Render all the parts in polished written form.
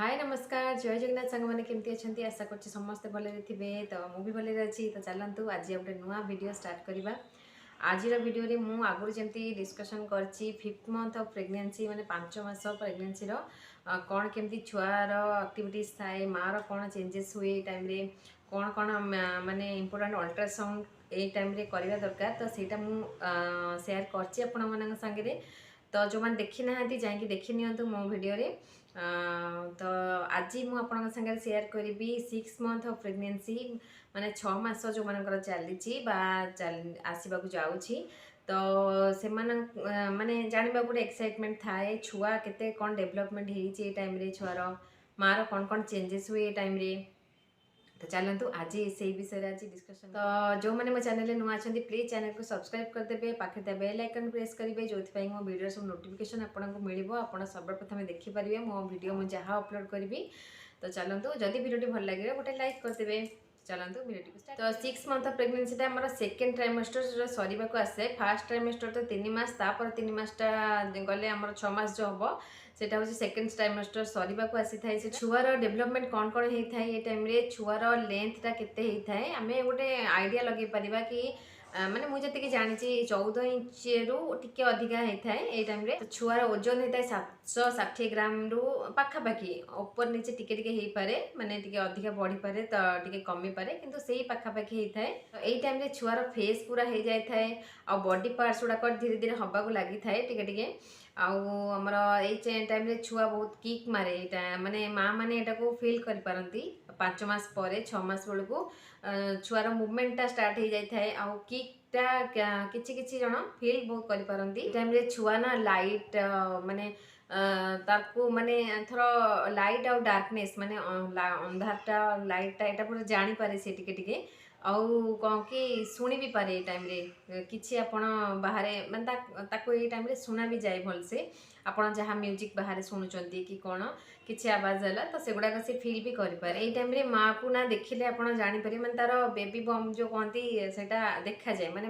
हाय नमस्कार जय जगन्नाथ सांग मैंने केमती अच्छा आशा कर समस्ते भले थे तो मुझे भले अच्छी तो चलतु आज गोटे नुआ वीडियो स्टार्ट करवा। आज वीडियो रे मु आगुरी जमती डिस्कशन करछि 5th मंथ ऑफ प्रेगनेंसी माने 5 मास प्रेगनेंसी रो कौन केमती छुआर एक्टिविटीज थाए मार कौन चेंजेस हुए टाइम रे कौन कौन माने इंपोर्टेंट अल्ट्रासाउंड ए टाइम रे करवा दरकार तो सेटा मु शेयर करछि आपण मानक संगे। तो जो मैंने देखी ना जाकि देखी नियंतु मो वीडियो रे तो आज मुझे सागर शेयर करी 6 मंथ ऑफ प्रेगनेंसी माने 6 मास जो मानकर चली आसवाक जाऊँगी तो से माने जानवा गोटे एक्साइटमेंट थाए छुआ केते कौन डेवलपमेंट हो टाइम रे छुआर मार कौन कौन चेंजेस हुए टाइम रे। तो चलतु आज से विषय आज डिस्कशन तो जो मैंने मो चैनल नुआ अच्छा प्लीज चैनल को सब्सक्राइब करदे पाखे बेल आइकन प्रेस करेंगे जो मो वीडियो सब नोटिफिकेशन आपको मिल आप सर्वप्रथम देखिपारे मो वीडियो मुझे जहाँ अपलोड करी। तो चलतु जदि वीडियो भल लगे गोटे लाइक करदे। चलतु वीडियो तो 6 मंथ ऑफ प्रेगनेंसी आम सेकेंड ट्राइमेस्टर सरीवा आसे। फास्ट ट्राइमेस्टर तो 3 मास 3 मासटा गले आम 6 मास जो हम सेटा हूँ सेकेंड ट्राइमेस्टर सरीवा आसी था। से छुआर डेवलपमेंट कौन कौन होता है ये टाइम रे छुआर लेंथटा केते होता है आम गोटे आइडिया लगे पारिबा कि माने मुझे जी जानी 14 इंच रु टिके अधिका होता है ये टाइम रे। तो छुआर ओजन होता है 760 ग्राम रु पाखापाखि ऊपर नीचे टिके टिके हो पारे माने टिके अधिका बढ़ी पारे तो टिके कमी पारे किंतु सेही पाखापाखि होता है। तो यही टाइम रे छुआर फेस पूरा हो जाए थाए आ बॉडी पार्ट्स गुड़ाक धीरे धीरे हवा को लगी थाए टिके टिके आमर ये टाइम रे छुआ बहुत किक मारे यहाँ माने माँ मैंने यहाँ को फिल कर पारती 5 मास पर 6 मास बेलू छुआर मुवमेंटा स्टार्ट हो जाए आउ किकटा किछि जन फिल बहुत कर पारती टाइम रे छुआ ना लाइट माने ताकू माने थर लाइट आउ डार्कनेस माने अंधारटा लाइटटा यहाँ पूरा जानी पारे से टिके आउ कौन कि शुणी भी पारे टाइम रे किछि आपण बाहर माने ताको ये टाइम रे सुना भी जाए भलसे आपण जहाँ म्यूजिक बाहर शुणुचंती कि कौन किछि आवाज है तो सेगुड़ाक से फिल भी करें ये टाइम रे माँ को ना देखिले आपण जानीपर माने तार बेबी बम जो कहती से देखा जाए माने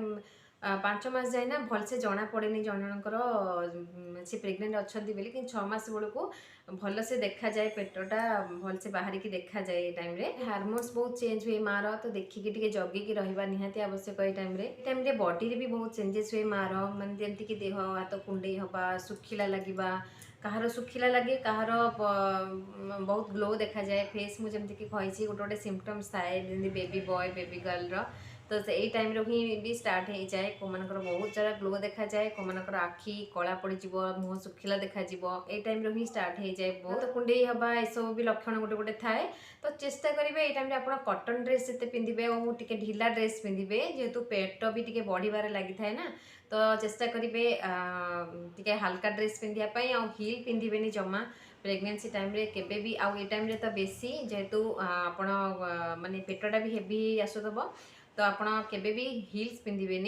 5 मास जाए ना भलसे जना पड़े जन जनकर सी प्रेग्नेंट अच्छा कि 6 मास बेलू भल से देखा जाए पेटटा भलसे बाहर की देखा जाए टाइम रे हार्मोन्स बहुत चेंज हुए मार तो देखिकी जगिकी रहा निहाती आवश्यक ये टाइम रे बॉडी रे भी बहुत चेंजेस हुए मार माने जेमती कि देह हाथ कुंडे हवा सुखिला लगिबा कहार सुखिला लगे कहार बहुत ग्लो देखा जाए फेस मुझे कि गोटे गोटे सिम्पटम्स थाए बेबी बॉय बेबी गर्ल तो यही टाइम रो ही भी स्टार्ट हो जाए को मानकर बहुत सारा ग्लो देखा जाए को मानकर आखि कला पड़ मुह सुखिला देखा ये टाइम रो ही स्टार्ट हो जाए बहुत कुंडे हवा ये सब भी लक्षण गोटे गोटे थाए। तो चेष्टा करेंगे ये टाइम आप कटन ड्रेस जिते पिंधे और टे ढिला ड्रेस पिंधे जेहेतु पेट भी टे बढ़िबार लगी थाए ना तो चेष्टा करेंगे टे हल्का ड्रेस पिंधापी आ हिल पिंधे जमा प्रेगनेंसी टाइम रे केबे भी आउ ये टाइम रे तो बेसी जेहेतु आपण माने पेटटा भी हेवी आसुथब तो आपण केबे भी हिल्स पिंधे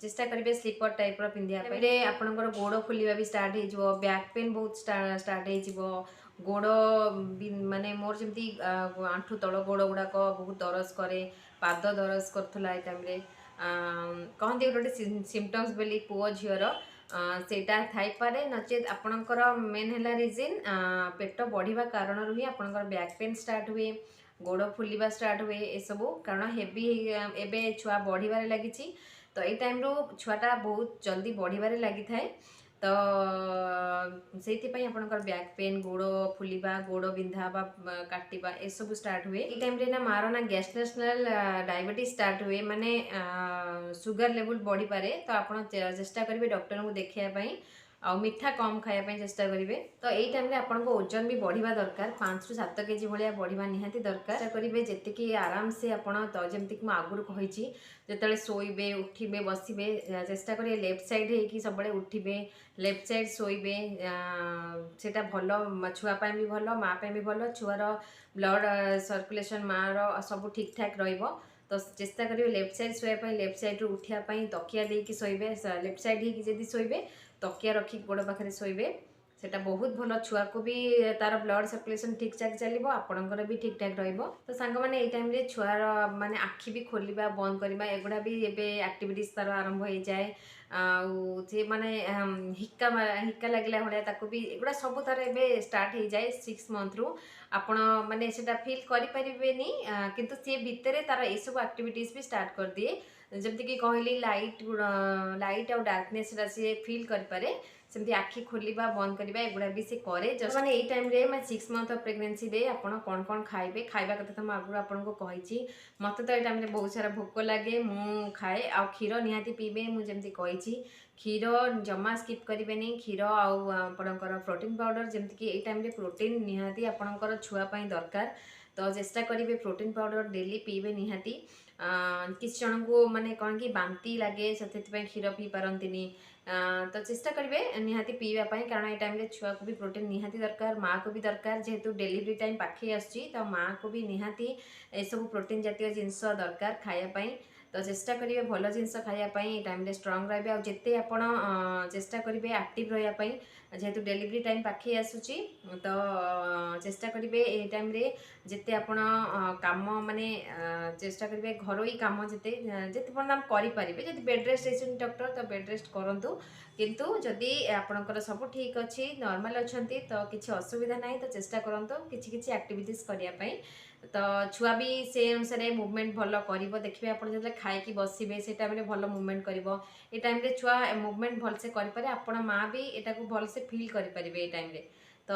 चेष्टा करेंगे स्लीपर टाइप पिंधापे आपंकर गोड़ फुलवा भी स्टार्ट हो बैक पेन बहुत स्टार्ट हो गोड़ माने मोर जमी आंठू तल गोड़ गुड़ाक बहुत दरज करे पाद दरज करूला टाइम रे कहते गोटे सिम्पटम्स बोली पुओ झीर सेटा थाईपे नचेत आपणकर मेन है रिजन पेट बढ़िया कारण ही आपणकर बैक पेन स्टार्ट हुए गोड़ फुलवा स्टार्ट हुए ये सबू कारण हेवी एबे छुआ बढ़िबार लगी तो ये टाइम रो छुआटा बहुत जल्दी बढ़िबार लगी थाए तो से आपंकर बैक पेन गोड़ फुलवा गोड़ बिंधा काटिबा ए सब स्टार्ट हुए ये टाइम रे ना मार ना गैस्ट्रेशनल डायबिटीज स्टार्ट हुए माने सुगर लेवल बढ़ी पारे तो आप चेष्टा करेंगे डॉक्टर को देखापी आ मीठा कम खायापी चेष्टा करेंगे। तो यही टाइम रे आपन को ओजन भी बढ़िया दरकार 5 ରୁ 7 केजी भाया बढ़िया निहाती दरकार चेष्टा करेंगे जी आराम से आपड़ तो जमीक मुझे आगुरी कही जो शोबे उठे बसबे चेष्टा करेंगे लेफ्ट साइड होगी सब उठे लेफ्ट साइड शोबे से भल छुआपाई भी भल माँ भी भल छुआर ब्लड सर्कुलेशन माँ सब ठीक ठाक रही तो चेष्टा करेंगे left side Shoya left side रू उठापी तकिया देकी शोबे लेफ्ट साइड होगी जब शोबे तकिया रखी गोड़ पाखे शोबे सेटा बहुत भल छुआ को भी तार ब्लड सर्कुलेशन ठीक ठाक चलो आपणकर भी ठीक ठाक रहिबो। तो सांग मैंने ये टाइम रे छुआर माने आखि भी खोलिबा बंद करवा एगुड़ा भी एबे एक्टिविटीज तार आरंभ हो जाए से माने हिक्का हिक्का लगला भाया ताको भी एगुड़ा सब तार एबे स्टार्ट हो जाए 6 मंथ रु आपण माने सेटा फील करि परिबेनी किंतु से भितरे तार ए सब एक्टिविटीज भी स्टार्ट कर दिए जमती कि कहली लाइट और डार्कनेस सी फील करें सेमती आखि खोलिबा बंद करवा एगुड़ा भी से करे जस्ट माने एई टाइम रे मैं 6 मंथ ऑफ प्रेगनेंसी रे आपण कोन कोन खाइबे खाइबा कथा तो मैं आगु आपन को कहिची मते तो एई टाइम रे बहुत सारा भोक लागे मु खाए आ क्षीर निहाती पीबे मु जेमती कहिची क्षीर जमा स्किप करेंगे क्षीर आपणकर प्रोटीन पाउडर जमती कि एई टाइम रे प्रोटीन निहाती आपणकर छुआ पई दरकार तो चेष्टा करेंगे प्रोटीन पाउडर डेली पीबे निहाती किसी जन को माने कौन कि बांती लगे से क्षीर पी पारती तो चेष्टा करेंगे निहाती पीवाई कारण ये टाइम छुआ को भी प्रोटीन निहाती दरकार माँ को भी दरकार जेहेतु डिलीवरी टाइम पाखे आसुची तो माँ को भी निहाती ए सब प्रोटीन जातीय जिनस दरकार खायापाई तो चेष्टा करेंगे भल जिनस खायापाई टाइम स्ट्रंग रही और जिते आप चेष्टा करेंगे एक्टिव रही जेहेतु डिलीवरी टाइम पाखे आसुची तो चेष्टा करेंगे ये टाइम जिते आप काम माने चेष्टा करेंगे घरोई काम जिते जिते करेंगे जब बेड रेस्ट है डॉक्टर तो बेड रेस्ट करूँ किंतु जदि आपणकर सब ठीक अच्छी नॉर्मल अच्छा तो किसी असुविधा ना तो चेष्टा करूँ किसी एक्टिविटीज करने तो छुआ भी से अनुसार मुवमेंट भल कर देखिए आप जो खाई बसवे से टाइम भल मुवमेंट कर ये टाइम छुआ मुवमेंट भलसे करें आपण माँ भी यहाँ को भलसे फिल करेंगे ये टाइम तो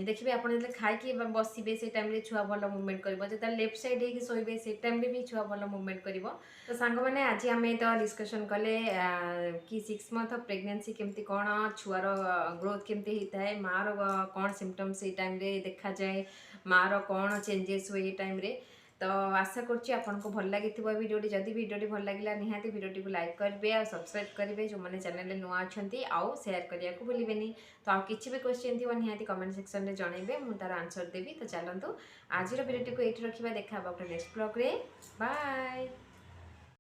देखिए आप खाई बसवे से टाइम छुआ भल मुवमेंट कर जो लेफ्ट साइड होगी शोबे से टाइम भी छुआ भल मुवमेंट कर तो सांग मैंने आज आम तो डिस्कसन कले कि 6 मंथ ऑफ प्रेगनेंसी केमती कौन छुआर ग्रोथ केमती होता है माँ कौन सिम्पटम्स ये टाइम देखा जाए माँ कौन चेंजेस हुए ये टाइम तो आशा करुँच आपको भल लगी भिडियोटी जदि भिडियोटी भल लगे निहाती भिडियोटी को लाइक करेंगे और सब्सक्राइब करेंगे जो मैंने चैनल नुआ अच्छा आउ शेयर करने को भूलें तो आउ किसी भी क्वेश्चन थी निहाती कमेंट सेक्शन में जनइबे मुझे तार आंसर देवी तो चलतु आज भिडियोटी को ये रखा देखा गोटे नेक्स्ट ब्लॉग रे बाय।